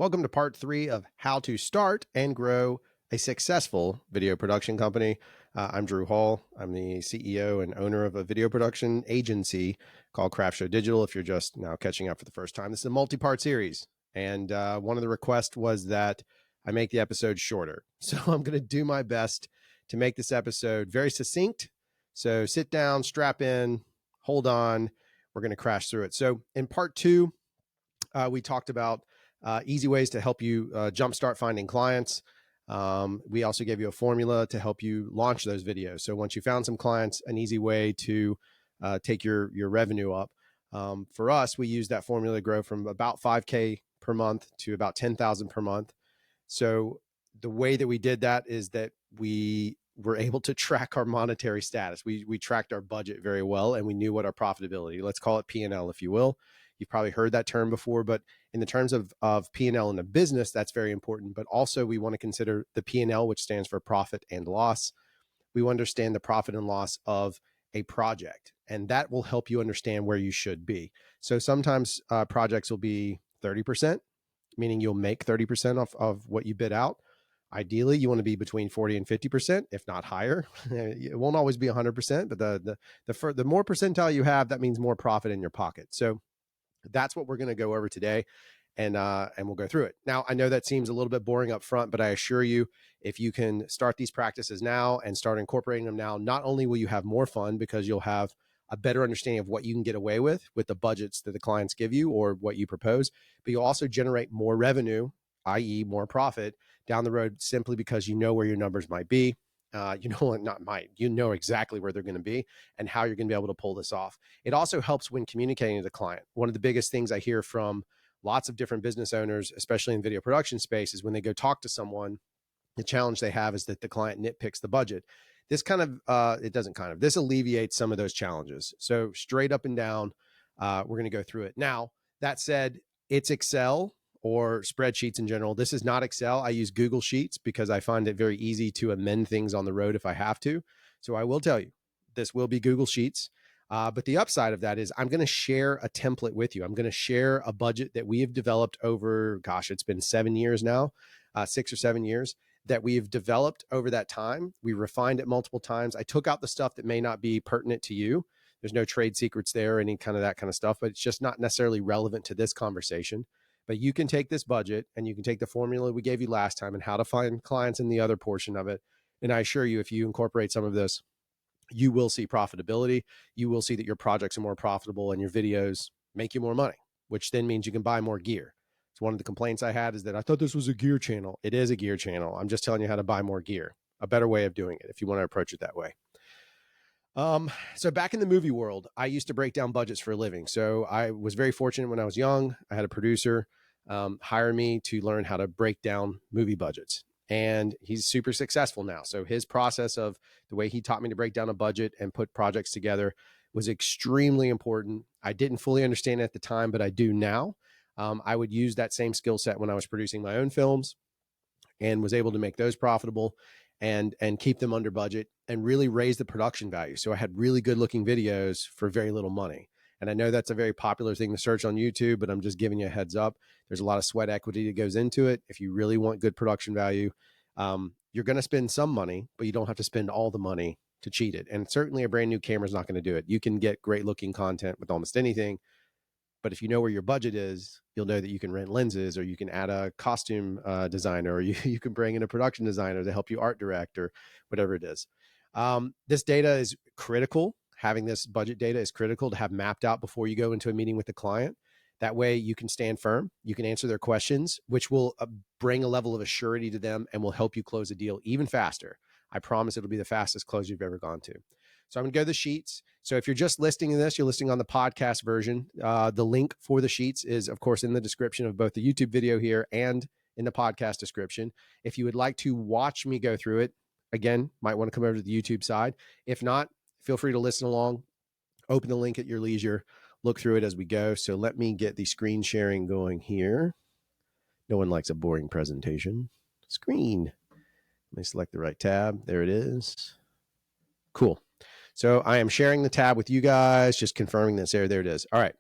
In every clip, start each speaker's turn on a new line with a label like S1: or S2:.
S1: Welcome to part 3 of how to start and grow a successful video production company. I'm Drew Hall. I'm the CEO and owner of a video production agency called Craft Show Digital. If you're just now catching up for the first time, this is a multi-part series. And one of the requests was that I make the episode shorter. So I'm going to do my best to make this episode very succinct. So sit down, strap in, hold on. We're going to crash through it. So in part 2, we talked about easy ways to help you jumpstart finding clients. We also gave you a formula to help you launch those videos. So once you found some clients, an easy way to take your revenue up. For us, we use that formula to grow from about 5K per month to about 10,000 per month. So the way that we did that is that we were able to track our monetary status. We tracked our budget very well, and we knew what our profitability, let's call it P&L, if you will. You've probably heard that term before, but in the terms of P&L in the business, that's very important. But also we want to consider the P&L, which stands for profit and loss. We understand the profit and loss of a project, and that will help you understand where you should be. So sometimes projects will be 30%, meaning you'll make 30% of what you bid out. Ideally, you want to be between 40 and 50%, if not higher. It won't always be 100%, but the more percentile you have, that means more profit in your pocket. So that's what we're going to go over today, and we'll go through it. Now, I know that seems a little bit boring up front, but I assure you, if you can start these practices now and start incorporating them now, not only will you have more fun because you'll have a better understanding of what you can get away with the budgets that the clients give you or what you propose, but you'll also generate more revenue, i.e. more profit down the road, simply because you know where your numbers might be. You know exactly where they're going to be and how you're going to be able to pull this off. It also helps when communicating to the client. One of the biggest things I hear from lots of different business owners, especially in video production space, is when they go talk to someone, the challenge they have is that the client nitpicks the budget. This this alleviates some of those challenges. So straight up and down, we're going to go through it. Now, that said, it's Excel or spreadsheets in general. This is not Excel. I use Google Sheets because I find it very easy to amend things on the road if I have to. So I will tell you, this will be Google Sheets. But the upside of that is I'm going to share a template with you. I'm going to share a budget that we have developed over, it's been 7 years now, 6 or 7 years, that we've developed over that time. We refined it multiple times. I took out the stuff that may not be pertinent to you. There's no trade secrets there, any kind of that kind of stuff, but it's just not necessarily relevant to this conversation. But you can take this budget and you can take the formula we gave you last time and how to find clients in the other portion of it. And I assure you, if you incorporate some of this, you will see profitability. You will see that your projects are more profitable and your videos make you more money, which then means you can buy more gear. So one of the complaints I had is that I thought this was a gear channel. It is a gear channel. I'm just telling you how to buy more gear, a better way of doing it if you want to approach it that way. So back in the movie world, I used to break down budgets for a living. So I was very fortunate when I was young. I had a producer hire me to learn how to break down movie budgets. And he's super successful now. So his process of the way he taught me to break down a budget and put projects together was extremely important. I didn't fully understand it at the time, but I do now. I would use that same skill set when I was producing my own films and was able to make those profitable and keep them under budget and really raise the production value. So I had really good looking videos for very little money. And I know that's a very popular thing to search on YouTube, but I'm just giving you a heads up. There's a lot of sweat equity that goes into it. If you really want good production value, you're going to spend some money, but you don't have to spend all the money to cheat it. And certainly a brand new camera is not going to do it. You can get great looking content with almost anything. But if you know where your budget is, you'll know that you can rent lenses, or you can add a costume designer, or you can bring in a production designer to help you art direct, or whatever it is. This data is critical. Having this budget data is critical to have mapped out before you go into a meeting with the client. That way you can stand firm. You can answer their questions, which will bring a level of assurity to them and will help you close a deal even faster. I promise it'll be the fastest close you've ever gone to. So I'm going to go to the sheets. So if you're just listening to this, you're listening on the podcast version. The link for the sheets is, of course, in the description of both the YouTube video here and in the podcast description. If you would like to watch me go through it, again, might want to come over to the YouTube side. If not, feel free to listen along. Open the link at your leisure. Look through it as we go. So let me get the screen sharing going here. No one likes a boring presentation. Screen. Let me select the right tab. There it is. Cool. So I am sharing the tab with you guys, just confirming this there. There it is. All right.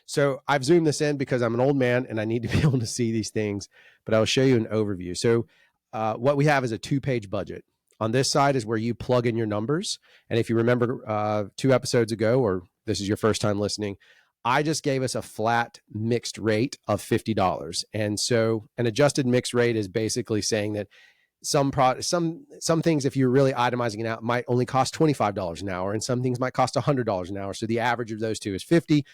S1: So I've zoomed this in because I'm an old man and I need to be able to see these things, but I'll show you an overview. So what we have is a 2-page budget. On this side is where you plug in your numbers. And if you remember 2 episodes ago, or this is your first time listening, I just gave us a flat mixed rate of $50. And so an adjusted mixed rate is basically saying that some things, if you're really itemizing it out, might only cost $25 an hour, and some things might cost $100 an hour. So the average of those two is 50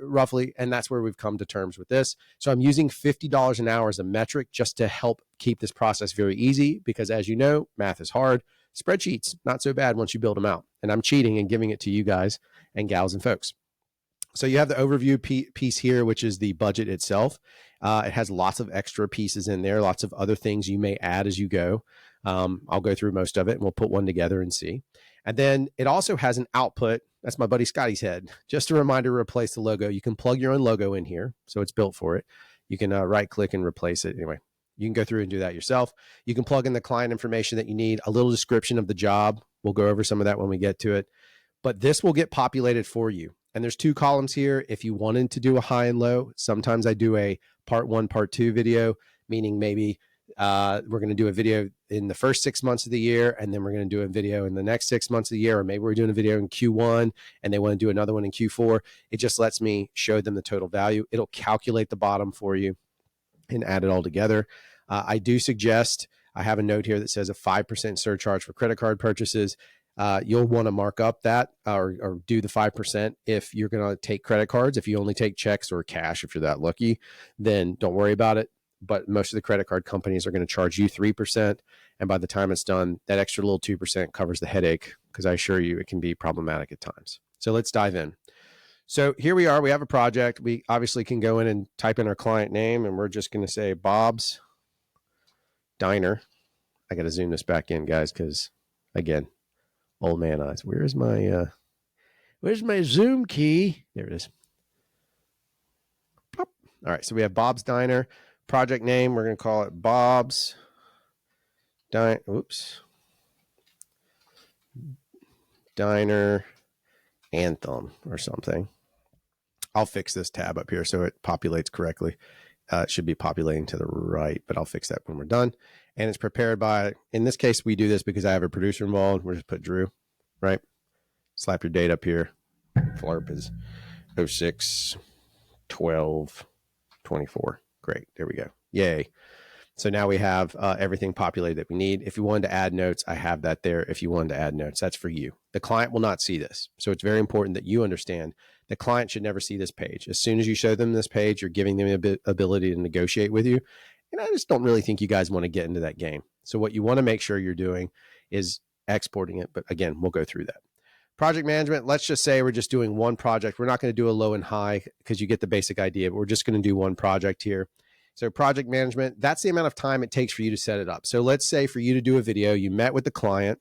S1: roughly. And that's where we've come to terms with this. So I'm using $50 an hour as a metric just to help keep this process very easy, because as you know, math is hard. Spreadsheets, not so bad once you build them out. And I'm cheating and giving it to you guys and gals and folks. So you have the overview piece here, which is the budget itself. It has lots of extra pieces in there, lots of other things you may add as you go. I'll go through most of it and we'll put one together and see. And then it also has an output. That's my buddy Scotty's head. Just a reminder to replace the logo. You can plug your own logo in here, so it's built for it. You can right click and replace it. Anyway, you can go through and do that yourself. You can plug in the client information that you need, a little description of the job. We'll go over some of that when we get to it. But this will get populated for you. And there's 2 columns here. If you wanted to do a high and low, sometimes I do a part 1, part 2 video, meaning maybe we're going to do a video in the first 6 months of the year, and then we're going to do a video in the next 6 months of the year, or maybe we're doing a video in Q1 and they want to do another one in Q4. It just lets me show them the total value. It'll calculate the bottom for you and add it all together. I do suggest, I have a note here that says a 5% surcharge for credit card purchases. You'll want to mark up that or do the 5% if you're going to take credit cards. If you only take checks or cash, if you're that lucky, then don't worry about it. But most of the credit card companies are going to charge you 3%. And by the time it's done, that extra little 2% covers the headache, because I assure you it can be problematic at times. So let's dive in. So here we are. We have a project. We obviously can go in and type in our client name, and we're just going to say Bob's Diner. I got to zoom this back in, guys, because again, old man eyes. Where's my Zoom key? There it is. Pop. All right. So we have Bob's Diner. Project name, we're going to call it Bob's Diner Anthem or something. I'll fix this tab up here so it populates correctly. It should be populating to the right, but I'll fix that when we're done. And it's prepared by, in this case, we do this because I have a producer involved. We'll just put Drew, right? Slap your date up here. Flurp is 06/12/24. Great. There we go. Yay. So now we have everything populated that we need. If you wanted to add notes, I have that there. If you wanted to add notes, that's for you. The client will not see this. So it's very important that you understand the client should never see this page. As soon as you show them this page, you're giving them the ability to negotiate with you. And I just don't really think you guys want to get into that game. So what you want to make sure you're doing is exporting it. But again, we'll go through that. Project management, let's just say we're just doing one project. We're not going to do a low and high because you get the basic idea, but we're just going to do one project here. So project management, that's the amount of time it takes for you to set it up. So let's say for you to do a video, you met with the client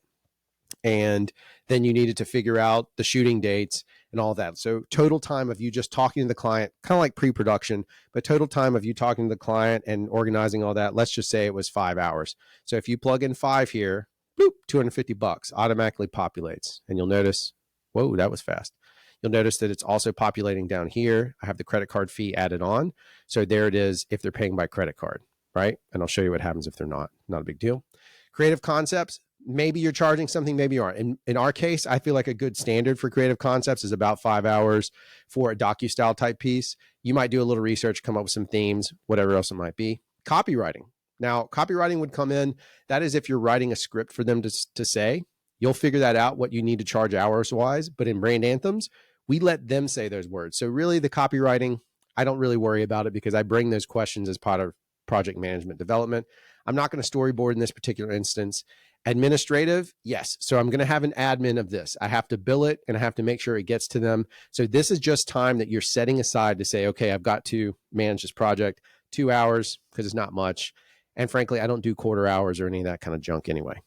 S1: and then you needed to figure out the shooting dates and all that. So total time of you just talking to the client, kind of like pre-production, but total time of you talking to the client and organizing all that, let's just say it was 5 hours. So if you plug in 5 here, boop, $250 automatically populates. And you'll notice, whoa, that was fast. You'll notice that it's also populating down here. I have the credit card fee added on. So there it is if they're paying by credit card, right? And I'll show you what happens if they're not. Not a big deal. Creative concepts, maybe you're charging something, maybe you aren't. In our case, I feel like a good standard for creative concepts is about 5 hours for a docu-style type piece. You might do a little research, come up with some themes, whatever else it might be. Copywriting. Now, copywriting would come in. That is if you're writing a script for them to say. You'll figure that out, what you need to charge hours-wise. But in brand anthems, we let them say those words. So really the copywriting, I don't really worry about it because I bring those questions as part of project management development. I'm not going to storyboard in this particular instance. Administrative, yes. So I'm going to have an admin of this. I have to bill it and I have to make sure it gets to them. So this is just time that you're setting aside to say, okay, I've got to manage this project 2 hours because it's not much. And frankly, I don't do quarter hours or any of that kind of junk anyway.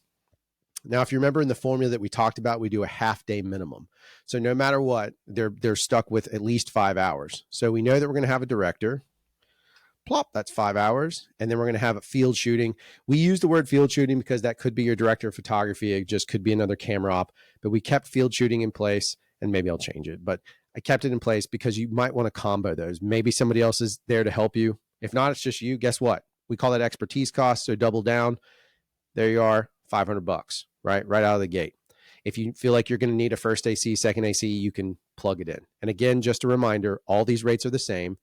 S1: Now, if you remember in the formula that we talked about, we do a half-day minimum. So no matter what, they're stuck with at least 5 hours. So we know that we're going to have a director. Plop, that's 5 hours. And then we're going to have a field shooting. We use the word field shooting because that could be your director of photography. It just could be another camera op. But we kept field shooting in place, and maybe I'll change it. But I kept it in place because you might want to combo those. Maybe somebody else is there to help you. If not, it's just you. Guess what? We call that expertise cost. So double down. There you are, $500, right? Right out of the gate. If you feel like you're going to need a first AC, second AC, you can plug it in. And again, just a reminder, all these rates are the same.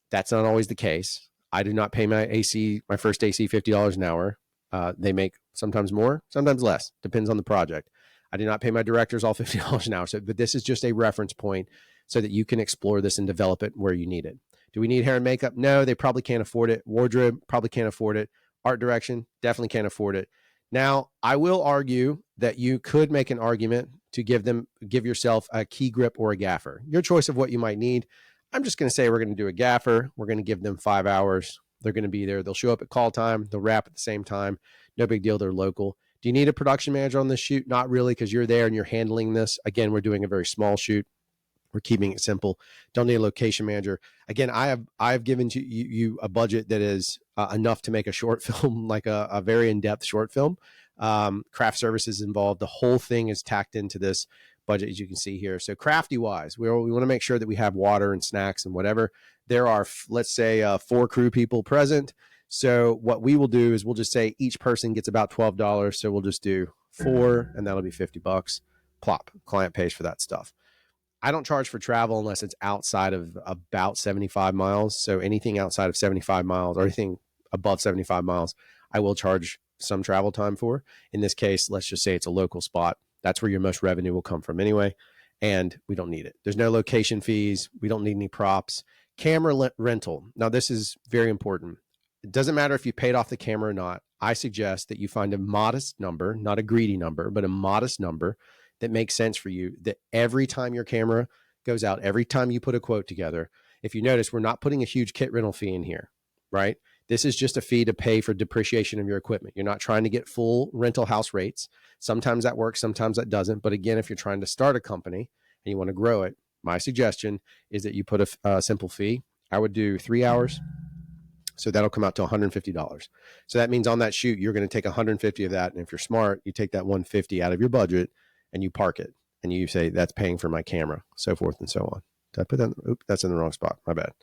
S1: That's not always the case. I do not pay my first AC $50 an hour. They make sometimes more, sometimes less. Depends on the project. I do not pay my directors all $50 an hour. But this is just a reference point so that you can explore this and develop it where you need it. Do we need hair and makeup? No, they probably can't afford it. Wardrobe, probably can't afford it. Art direction, definitely can't afford it. Now, I will argue that you could make an argument to give yourself a key grip or a gaffer. Your choice of what you might need. I'm just going to say we're going to do a gaffer. We're going to give them 5 hours. They're going to be there. They'll show up at call time. They'll wrap at the same time. No big deal. They're local. Do you need a production manager on this shoot? Not really, because you're there and you're handling this. Again, we're doing a very small shoot. We're keeping it simple. Don't need a location manager. Again, I've given you a budget that is enough to make a short film, like a very in-depth short film. Craft services involved. The whole thing is tacked into this budget, as you can see here. So crafty wise, we want to make sure that we have water and snacks and whatever. There are, let's say, 4 crew people present. So what we will do is we'll just say each person gets about $12. So we'll just do 4 and that'll be $50. Plop. Client pays for that stuff. I don't charge for travel unless it's outside of about 75 miles. So anything outside of 75 miles or anything above 75 miles, I will charge some travel time for. In this case, let's just say it's a local spot. That's where your most revenue will come from anyway. And we don't need it. There's no location fees. We don't need any props. Camera rental. Now, this is very important. It doesn't matter if you paid off the camera or not. I suggest that you find a modest number, not a greedy number, but a modest number that makes sense for you, that every time your camera goes out, every time you put a quote together, if you notice, we're not putting a huge kit rental fee in here, right? This is just a fee to pay for depreciation of your equipment. You're not trying to get full rental house rates. Sometimes that works, sometimes that doesn't. But again, if you're trying to start a company and you want to grow it, my suggestion is that you put a simple fee. I would do 3 hours. So that'll come out to $150. So that means on that shoot, you're going to take 150 of that. And if you're smart, you take that 150 out of your budget and you park it and you say, that's paying for my camera, so forth and so on. Did I put that? Oops, that's in the wrong spot. My bad.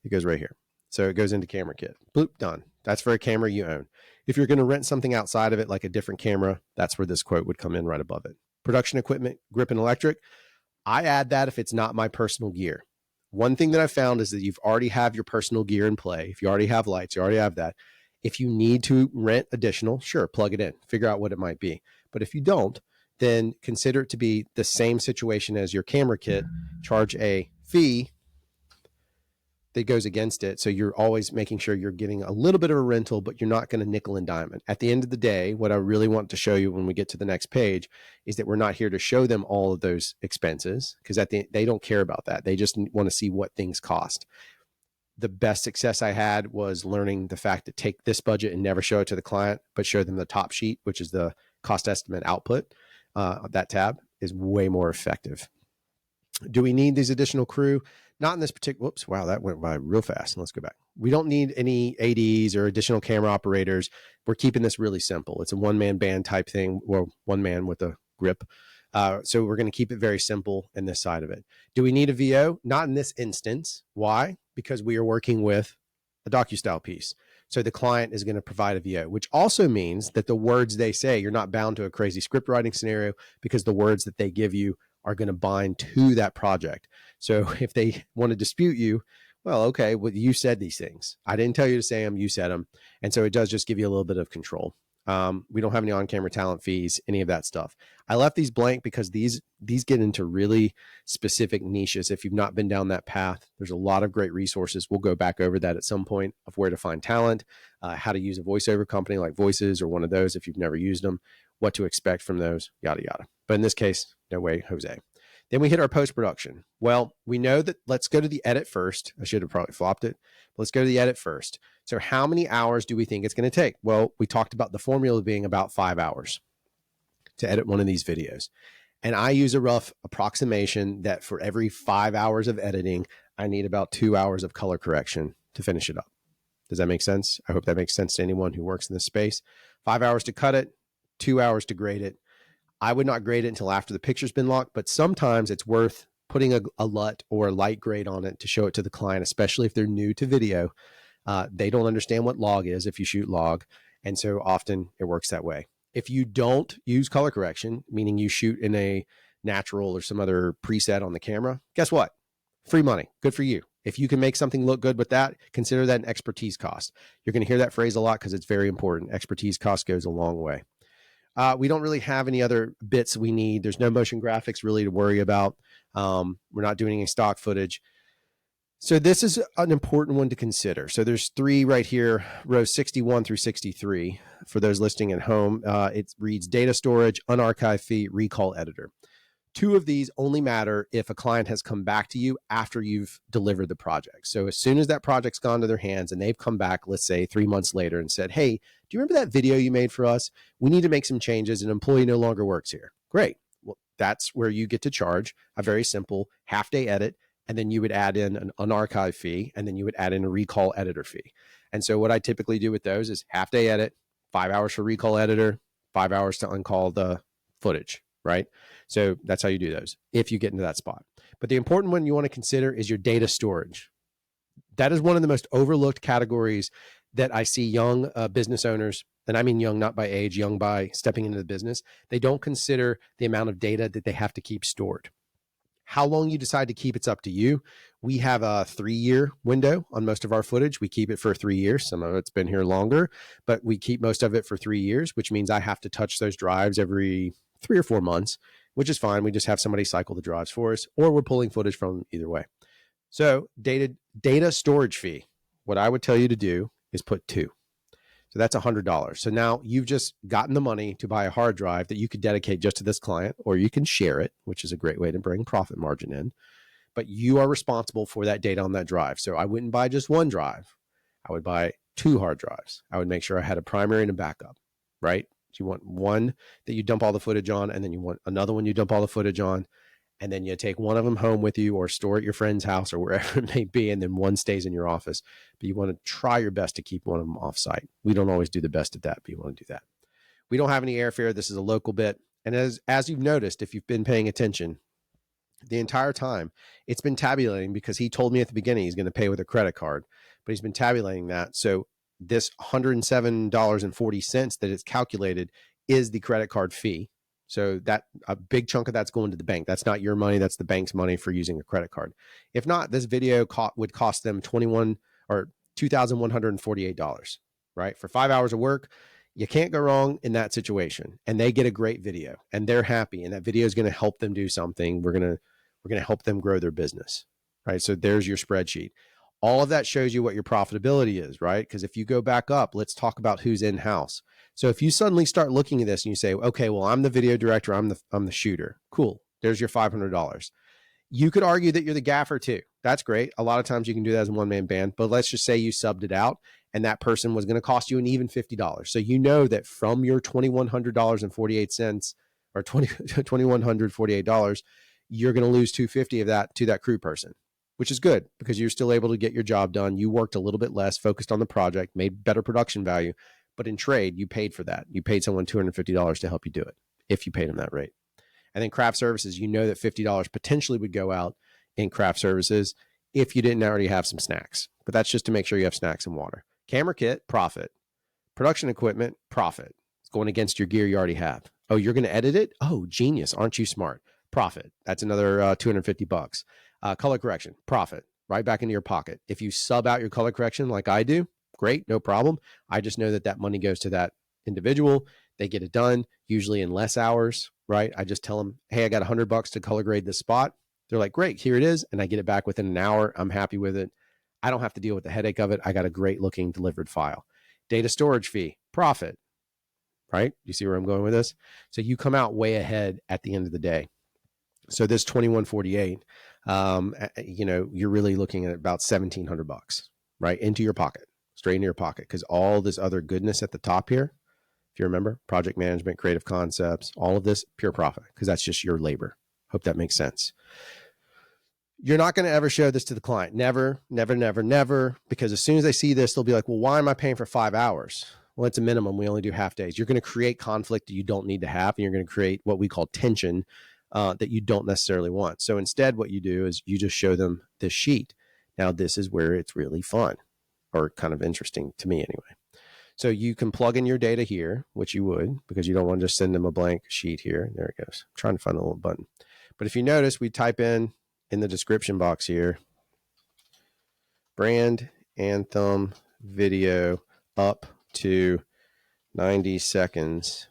S1: It goes right here. So it goes into camera kit. Bloop, done. That's for a camera you own. If you're going to rent something outside of it, like a different camera, that's where this quote would come in right above it. Production equipment, grip and electric. I add that if it's not my personal gear. One thing that I found is that you've already have your personal gear in play. If you already have lights, you already have that. If you need to rent additional, sure, plug it in, figure out what it might be. But if you don't, then consider it to be the same situation as your camera kit, charge a fee that goes against it. So you're always making sure you're getting a little bit of a rental, but you're not going to nickel and dime it. At the end of the day, what I really want to show you when we get to the next page is that we're not here to show them all of those expenses, because they don't care about that. They just want to see what things cost. The best success I had was learning the fact that take this budget and never show it to the client, but show them the top sheet, which is the cost estimate output. That tab is way more effective. Do we need these additional crew? Not in this particular, whoops, wow, that went by real fast. Let's go back. We don't need any ADs or additional camera operators. We're keeping this really simple. It's a one-man band type thing, or one man with a grip. So we're going to keep it very simple in this side of it. Do we need a VO? Not in this instance. Why? Because we are working with a docu-style piece. So the client is going to provide a VO, which also means that the words they say, you're not bound to a crazy script writing scenario, because the words that they give you are going to bind to that project. So if they want to dispute you, well, okay, well, you said these things. I didn't tell you to say them, you said them. And so it does just give you a little bit of control. We don't have any on-camera talent fees, any of that stuff. I left these blank because these get into really specific niches. If you've not been down that path, there's a lot of great resources. We'll go back over that at some point, of where to find talent, how to use a voiceover company like Voices or one of those if you've never used them, what to expect from those, yada, yada. But in this case, no way, Jose. Then we hit our post-production. Well, we know that let's go to the edit first. I should have probably flopped it. Let's go to the edit first. So how many hours do we think it's going to take? Well, we talked about the formula being about 5 hours to edit one of these videos. And I use a rough approximation that for every 5 hours of editing, I need about 2 hours of color correction to finish it up. Does that make sense? I hope that makes sense to anyone who works in this space. 5 hours to cut it, 2 hours to grade it. I would not grade it until after the picture's been locked, but sometimes it's worth putting a LUT or a light grade on it to show it to the client, especially if they're new to video. They don't understand what log is if you shoot log. And so often it works that way. If you don't use color correction, meaning you shoot in a natural or some other preset on the camera, guess what? Free money. Good for you. If you can make something look good with that, consider that an expertise cost. You're going to hear that phrase a lot because it's very important. Expertise cost goes a long way. We don't really have any other bits we need. There's no motion graphics really to worry about. We're not doing any stock footage. So this is an important one to consider. So there's 3 right here, rows 61 through 63. For those listening at home, it reads data storage, unarchived fee, recall editor. 2 of these only matter if a client has come back to you after you've delivered the project. So as soon as that project's gone to their hands and they've come back, let's say 3 months later and said, hey, do you remember that video you made for us? We need to make some changes. An employee no longer works here. Great. Well, that's where you get to charge a very simple half-day edit. And then you would add in an unarchived fee, and then you would add in a recall editor fee. And so what I typically do with those is half-day edit, 5 hours for recall editor, 5 hours to uncall the footage, right? So that's how you do those if you get into that spot. But the important one you want to consider is your data storage. That is one of the most overlooked categories that I see young business owners, and I mean young not by age, young by stepping into the business. They don't consider the amount of data that they have to keep stored. How long you decide to keep, it's up to you. We have a 3-year window on most of our footage. We keep it for 3 years. Some of it's been here longer, but we keep most of it for 3 years, which means I have to touch those drives every 3 or 4 months, which is fine. We just have somebody cycle the drives for us, or we're pulling footage from either way. So data storage fee, what I would tell you to do is put 2. So that's $100. So now you've just gotten the money to buy a hard drive that you could dedicate just to this client, or you can share it, which is a great way to bring profit margin in. But you are responsible for that data on that drive. So I wouldn't buy just 1 drive. I would buy 2 hard drives. I would make sure I had a primary and a backup, right? So you want one that you dump all the footage on, and then you want another one you dump all the footage on, and then you take one of them home with you or store at your friend's house or wherever it may be, and then one stays in your office. But you want to try your best to keep one of them off site. We don't always do the best at that, but you want to do that. We don't have any airfare. This is a local bit. And as you've noticed, if you've been paying attention, the entire time, it's been tabulating because he told me at the beginning he's going to pay with a credit card, but he's been tabulating that. So this $107.40 that it's calculated is the credit card fee. So that a big chunk of that's going to the bank. That's not your money. That's the bank's money for using a credit card. If not, this video would cost them $2,148, right? For 5 hours of work. You can't go wrong in that situation. And they get a great video and they're happy. And that video is going to help them do something. We're going to help them grow their business, right? So there's your spreadsheet. All of that shows you what your profitability is, right? Because if you go back up, let's talk about who's in-house. So if you suddenly start looking at this and you say, okay, well, I'm the video director, I'm the shooter. Cool. There's your $500. You could argue that you're the gaffer too. That's great. A lot of times you can do that as a one-man band, but let's just say you subbed it out and that person was going to cost you an even $50. So you know that from your $2,100.48 or $2,148, you're going to lose $250 of that to that crew person, which is good because you're still able to get your job done. You worked a little bit less, focused on the project, made better production value, but in trade, you paid for that. You paid someone $250 to help you do it if you paid them that rate. And then craft services, you know that $50 potentially would go out in craft services if you didn't already have some snacks. But that's just to make sure you have snacks and water. Camera kit, profit. Production equipment, profit. It's going against your gear you already have. Oh, you're going to edit it? Oh, genius. Aren't you smart? Profit. That's another $250. Color correction, profit. Right back into your pocket. If you sub out your color correction like I do, great, no problem. I just know that that money goes to that individual. They get it done, usually in less hours, right? I just tell them, hey, I got $100 to color grade this spot. They're like, great, here it is. And I get it back within an hour. I'm happy with it. I don't have to deal with the headache of it. I got a great looking delivered file. Data storage fee, profit, right? You see where I'm going with this? So you come out way ahead at the end of the day. So this 2148, you're really looking at about $1,700, right? Into your pocket, straight into your pocket. Because all this other goodness at the top here, if you remember, project management, creative concepts, all of this, pure profit, because that's just your labor. Hope that makes sense. You're not going to ever show this to the client. Never, never, never, never. Because as soon as they see this, they'll be like, well, why am I paying for 5 hours? Well, it's a minimum. We only do half days. You're going to create conflict that you don't need to have. And you're going to create what we call tension that you don't necessarily want. So instead, what you do is you just show them this sheet. Now, this is where it's really fun, or kind of interesting to me anyway. So you can plug in your data here, which you would, because you don't want to just send them a blank sheet here. There it goes. I'm trying to find the little button. But if you notice, we type in the description box here, brand anthem video up to 90 seconds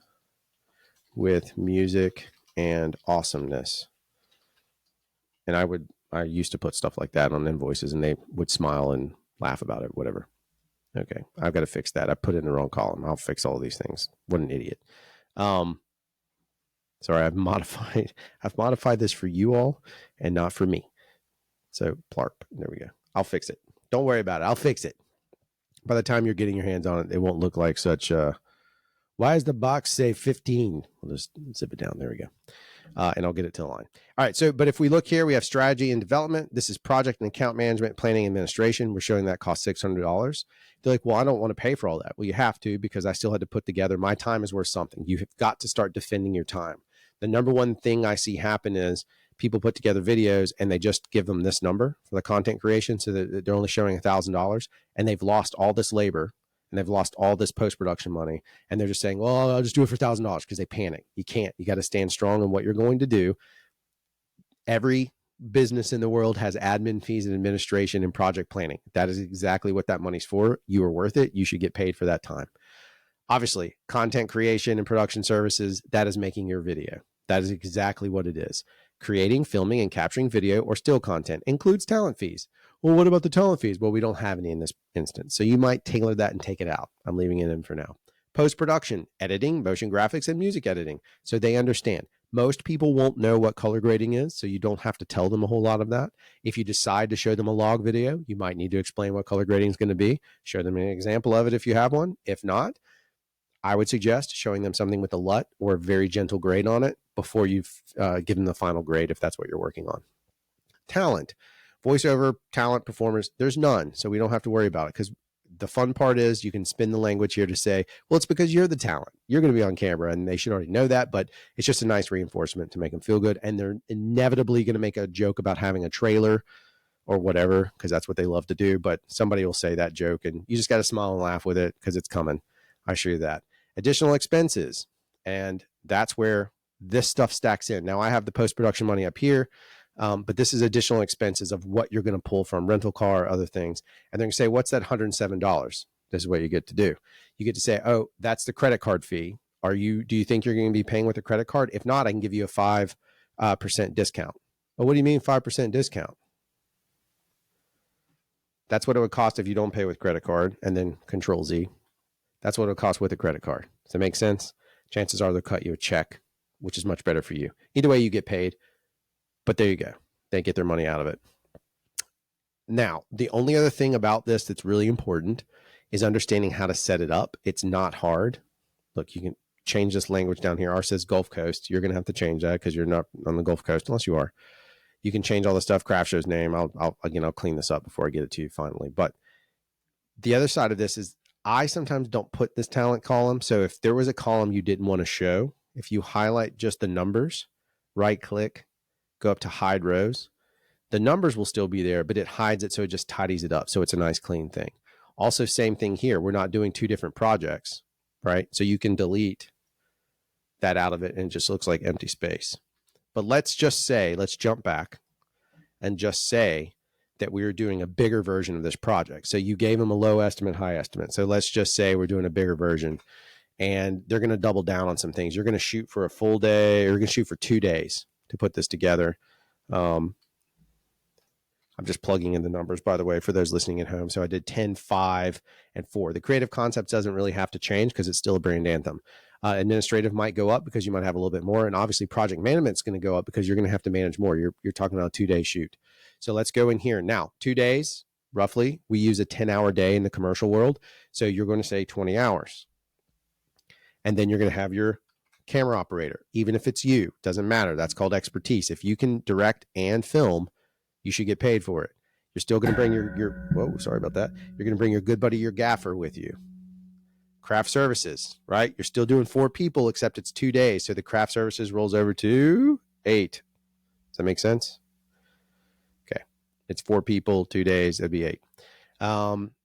S1: with music and awesomeness. And I used to put stuff like that on invoices, and they would smile and laugh about it, whatever. Okay, I've got to fix that. I put it in the wrong column. I'll fix all these things. What an idiot. Sorry, I've modified this for you all and not for me. So Plarp, there we go. I'll fix it. Don't worry about it. I'll fix it. By the time you're getting your hands on it, it won't look like such why does the box say 15? We'll just zip it down. There we go. And I'll get it to the line. All right. So, but if we look here, we have strategy and development. This is project and account management, planning, and administration. We're showing that costs $600. They're like, well, I don't want to pay for all that. Well, you have to, because I still had to put together, my time is worth something. You have got to start defending your time. The number one thing I see happen is people put together videos and they just give them this number for the content creation, so that they're only showing $1,000, and they've lost all this labor and they've lost all this post-production money. And they're just saying, well, I'll just do it for $1,000, because they panic. You can't. You got to stand strong in what you're going to do. Every business in the world has admin fees and administration and project planning. That is exactly what that money's for. You are worth it. You should get paid for that time. Obviously, content creation and production services, that is making your video. That is exactly what it is. Creating, filming, and capturing video or still content includes talent fees. Well, what about the talent fees? Well, we don't have any in this instance. So you might tailor that and take it out. I'm leaving it in for now. Post-production, editing, motion graphics, and music editing. So they understand. Most people won't know what color grading is, so you don't have to tell them a whole lot of that. If you decide to show them a log video, you might need to explain what color grading is going to be. Show them an example of it if you have one. If not, I would suggest showing them something with a LUT or a very gentle grade on it before you've given the final grade, if that's what you're working on. Talent. Voiceover, talent, performers, there's none, so we don't have to worry about it, because the fun part is you can spin the language here to say, well, it's because you're the talent. You're going to be on camera, and they should already know that, but it's just a nice reinforcement to make them feel good, and they're inevitably going to make a joke about having a trailer or whatever, because that's what they love to do, but somebody will say that joke, and you just got to smile and laugh with it, because it's coming. I assure you that. Additional expenses, and that's where this stuff stacks in. Now, I have the post-production money up here, but this is additional expenses of what you're going to pull from rental car, other things. And they're going to say, what's that $107? This is what you get to do. You get to say, oh, that's the credit card fee. Do you think you're going to be paying with a credit card? If not, I can give you a 5% discount. Well, what do you mean 5% discount? That's what it would cost if you don't pay with credit card, and then Control Z. That's what it would cost with a credit card. Does that make sense? Chances are they'll cut you a check, which is much better for you. Either way, you get paid. But there you go. They get their money out of it. Now, the only other thing about this that's really important is understanding how to set it up. It's not hard. Look, you can change this language down here. Ours says Gulf Coast. You're going to have to change that because you're not on the Gulf Coast unless you are. You can change all the stuff. Craft Show's name. I'll clean this up before I get it to you finally. But the other side of this is I sometimes don't put this talent column. So if there was a column you didn't want to show, if you highlight just the numbers, right click, go up to hide rows, the numbers will still be there, but it hides it. So it just tidies it up. So it's a nice clean thing. Also, same thing here. We're not doing two different projects, right? So you can delete that out of it and it just looks like empty space. But let's jump back and just say that we were doing a bigger version of this project. So you gave them a low estimate, high estimate. So let's just say we're doing a bigger version and they're going to double down on some things. You're going to shoot for a full day, or you're going to shoot for 2 days to put this together. I'm just plugging in the numbers, by the way, for those listening at home. So I did 10, 5, and 4. The creative concept doesn't really have to change because it's still a brand anthem. Administrative might go up because you might have a little bit more. And obviously project management is going to go up because you're going to have to manage more. You're talking about a 2-day shoot. So let's go in here. Now, 2 days, roughly, we use a 10-hour day in the commercial world. So you're going to say 20 hours. And then you're going to have your camera operator. Even if it's you, doesn't matter. That's called expertise. If you can direct and film, you should get paid for it. You're still going to bring whoa, sorry about that. You're going to bring your good buddy, your gaffer with you. Craft services, right? You're still doing 4 people, except it's 2 days. So the craft services rolls over to 8. Does that make sense? Okay. It's 4 people, 2 days. That'd be 8.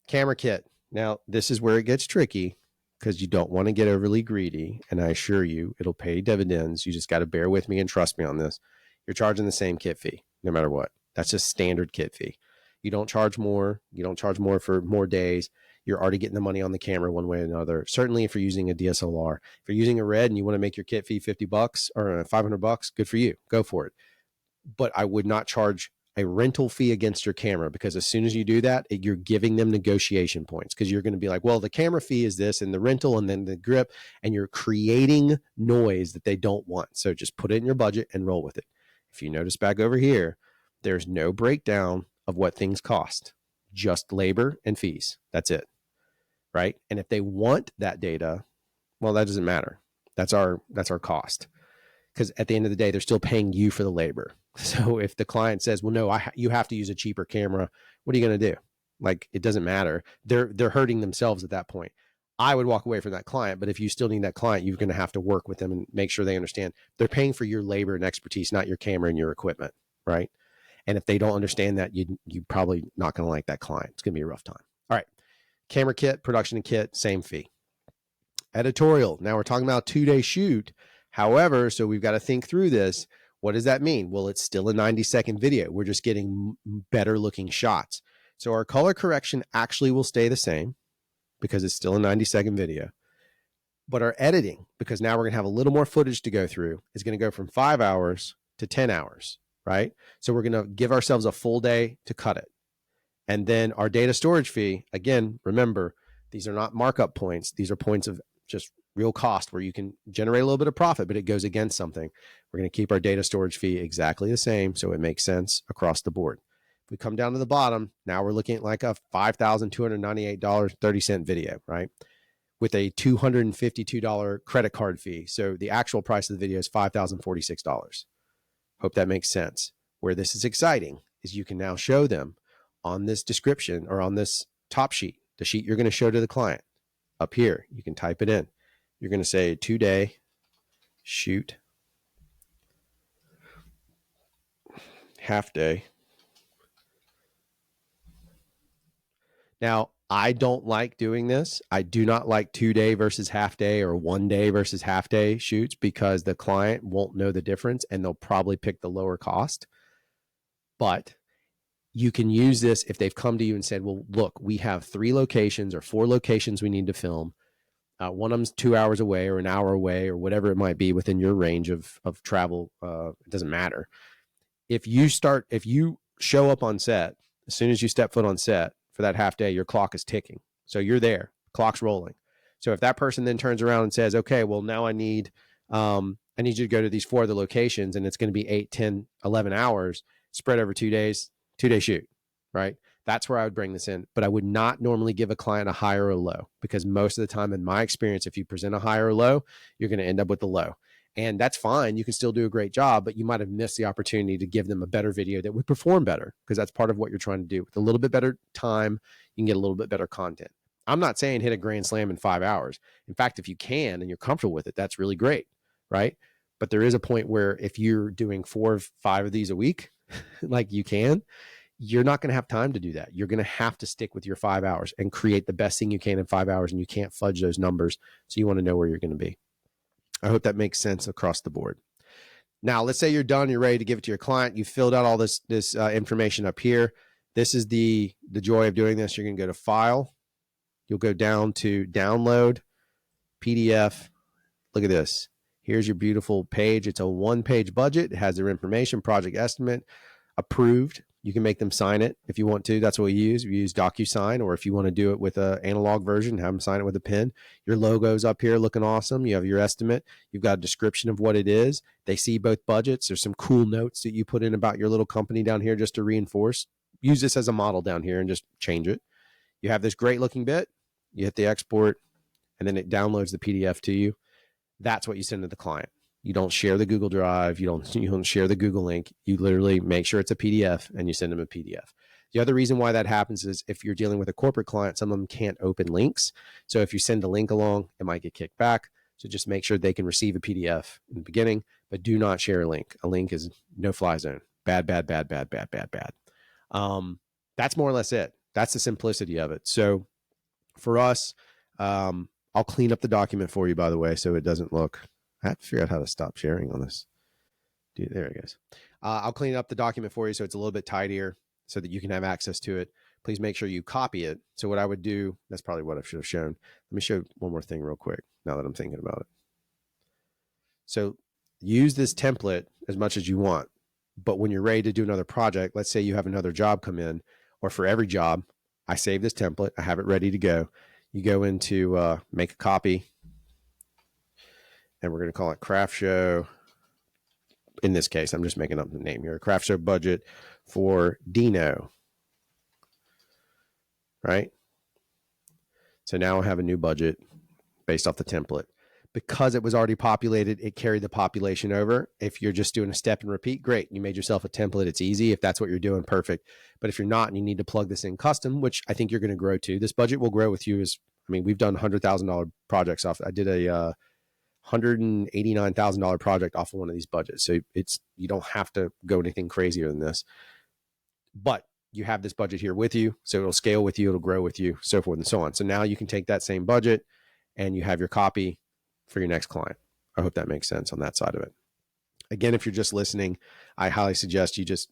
S1: Camera kit. Now, this is where it gets tricky because you don't want to get overly greedy. And I assure you, it'll pay dividends. You just got to bear with me and trust me on this. You're charging the same kit fee no matter what. That's just standard kit fee. You don't charge more. You don't charge more for more days. You're already getting the money on the camera one way or another. Certainly if you're using a DSLR. If you're using a Red and you want to make your kit fee $50 or $500, good for you. Go for it. But I would not charge a rental fee against your camera, because as soon as you do that, you're giving them negotiation points, because you're going to be like, well, the camera fee is this and the rental and then the grip, and you're creating noise that they don't want. So just put it in your budget and roll with it. If you notice back over here, there's no breakdown of what things cost, just labor and fees. That's it. Right. And if they want that data, well, that doesn't matter. That's our cost. Because at the end of the day, they're still paying you for the labor. So if the client says, well, no, you have to use a cheaper camera, what are you going to do? Like, it doesn't matter. They're hurting themselves at that point. I would walk away from that client, but if you still need that client, you're going to have to work with them and make sure they understand they're paying for your labor and expertise, not your camera and your equipment, right? And if they don't understand that, you're probably not going to like that client. It's going to be a rough time. All right. Camera kit, production kit, same fee. Editorial. Now we're talking about a 2-day shoot. However, so we've got to think through this. What does that mean? Well, it's still a 90-second video. We're just getting better looking shots. So our color correction actually will stay the same because it's still a 90-second video. But our editing, because now we're going to have a little more footage to go through, is going to go from 5 hours to 10 hours, right? So we're going to give ourselves a full day to cut it. And then our data storage fee, again, remember, these are not markup points. These are points of just real cost where you can generate a little bit of profit, but it goes against something. We're going to keep our data storage fee exactly the same, so it makes sense across the board. If we come down to the bottom, now we're looking at like a $5,298.30 video, right? With a $252 credit card fee. So the actual price of the video is $5,046. Hope that makes sense. Where this is exciting is you can now show them on this description or on this top sheet, the sheet you're going to show to the client. Up here, you can type it in. You're going to say 2-day shoot, half day. Now, I don't like doing this. I do not like 2-day versus half day or 1 day versus half day shoots, because the client won't know the difference and they'll probably pick the lower cost. But you can use this if they've come to you and said, well, look, we have 3 locations or 4 locations we need to film. One of them's 2 hours away or an hour away or whatever it might be within your range of travel. It doesn't matter. If you show up on set, as soon as you step foot on set for that half day, your clock is ticking. So you're there, clock's rolling. So if that person then turns around and says, okay, well, now I need you to go to these 4 other locations, and it's going to be 8, 10, 11 hours spread over 2 days, 2-day shoot, right? That's where I would bring this in. But I would not normally give a client a high or a low, because most of the time, in my experience, if you present a high or a low, you're going to end up with the low. And that's fine. You can still do a great job, but you might have missed the opportunity to give them a better video that would perform better, because that's part of what you're trying to do. With a little bit better time, you can get a little bit better content. I'm not saying hit a grand slam in 5 hours. In fact, if you can and you're comfortable with it, that's really great, right? But there is a point where if you're doing 4 or 5 of these a week, like you can, you're not going to have time to do that. You're going to have to stick with your 5 hours and create the best thing you can in 5 hours, and you can't fudge those numbers. So you want to know where you're going to be. I hope that makes sense across the board. Now, let's say you're done. You're ready to give it to your client. You filled out all this information up here. This is the joy of doing this. You're going to go to File. You'll go down to Download, PDF. Look at this. Here's your beautiful page. It's a 1-page budget. It has their information, project estimate, approved. You can make them sign it if you want to. That's what we use. We use DocuSign, or if you want to do it with an analog version, have them sign it with a pen. Your logo's up here looking awesome. You have your estimate. You've got a description of what it is. They see both budgets. There's some cool notes that you put in about your little company down here just to reinforce. Use this as a model down here and just change it. You have this great looking bit. You hit the export, and then it downloads the PDF to you. That's what you send to the client. You don't share the Google Drive. You don't share the Google link. You literally make sure it's a PDF and you send them a PDF. The other reason why that happens is if you're dealing with a corporate client, some of them can't open links. So if you send a link along, it might get kicked back. So just make sure they can receive a PDF in the beginning, but do not share a link. A link is no fly zone. Bad, bad, bad, bad, bad, bad, bad. That's more or less it. That's the simplicity of it. So for us, I'll clean up the document for you, by the way, so it doesn't look. I have to figure out how to stop sharing on this. Dude, there it goes. I'll clean up the document for you so it's a little bit tidier so that you can have access to it. Please make sure you copy it. So what I would do, that's probably what I should have shown. Let me show one more thing real quick now that I'm thinking about it. So use this template as much as you want. But when you're ready to do another project, let's say you have another job come in, or for every job, I save this template. I have it ready to go. You go into make a copy, and we're going to call it Craft Show. In this case, I'm just making up the name here. Craft Show budget for Dino. Right? So now I have a new budget based off the template. Because it was already populated, it carried the population over. If you're just doing a step and repeat, great. You made yourself a template. It's easy. If that's what you're doing, perfect. But if you're not and you need to plug this in custom, which I think you're going to grow to, this budget will grow with you. We've done $100,000 projects off. I did a $189,000 project off of one of these budgets. So you don't have to go anything crazier than this. But you have this budget here with you. So it'll scale with you. It'll grow with you, so forth and so on. So now you can take that same budget and you have your copy for your next client. I hope that makes sense on that side of it. Again, if you're just listening, I highly suggest you just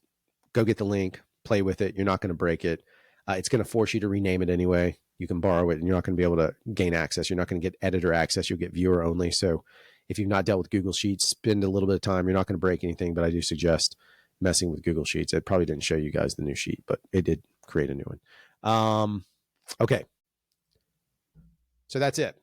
S1: go get the link, play with it. You're not going to break it. It's going to force you to rename it anyway. You can borrow it and you're not going to be able to gain access. You're not going to get editor access. You'll get viewer only. So if you've not dealt with Google Sheets, spend a little bit of time. You're not going to break anything, but I do suggest messing with Google Sheets. It probably didn't show you guys the new sheet, but it did create a new one. Okay. So that's it.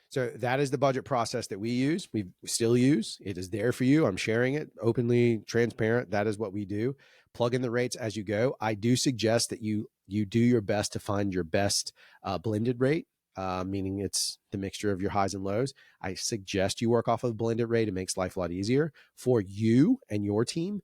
S1: So that is the budget process that we use. We still use. It is there for you. I'm sharing it openly, transparent. That is what we do. Plug in the rates as you go. I do suggest that you do your best to find your best blended rate, meaning it's the mixture of your highs and lows. I suggest you work off of a blended rate. It makes life a lot easier for you and your team.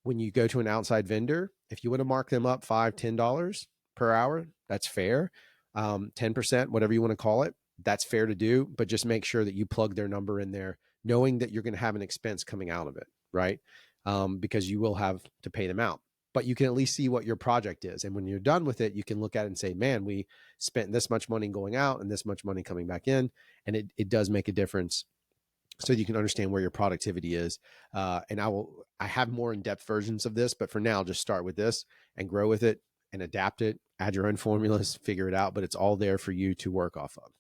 S1: When you go to an outside vendor, if you want to mark them up $5, $10 per hour, that's fair. 10%, whatever you want to call it. That's fair to do, but just make sure that you plug their number in there, knowing that you're going to have an expense coming out of it, right? Because you will have to pay them out, but you can at least see what your project is. And when you're done with it, you can look at it and say, man, we spent this much money going out and this much money coming back in. And it does make a difference so you can understand where your productivity is. And I have more in-depth versions of this, but for now, just start with this and grow with it and adapt it, add your own formulas, figure it out, but it's all there for you to work off of.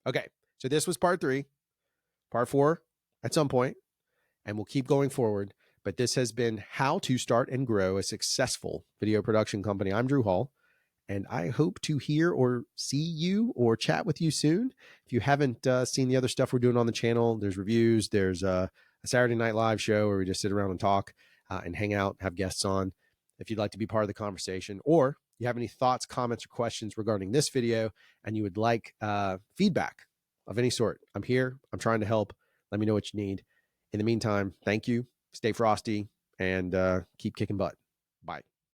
S1: Okay, so this was part 3, part 4 at some point, and we'll keep going forward. But this has been how to start and grow a successful video production company. I'm Drew Hall, and I hope to hear or see you or chat with you soon. If you haven't seen the other stuff we're doing on the channel, there's reviews, there's a Saturday Night Live show where we just sit around and talk and hang out, have guests on. If you'd like to be part of the conversation, or you have any thoughts, comments, or questions regarding this video, and you would like feedback of any sort, I'm here. I'm trying to help. Let me know what you need. In the meantime, thank you. Stay frosty and keep kicking butt. Bye.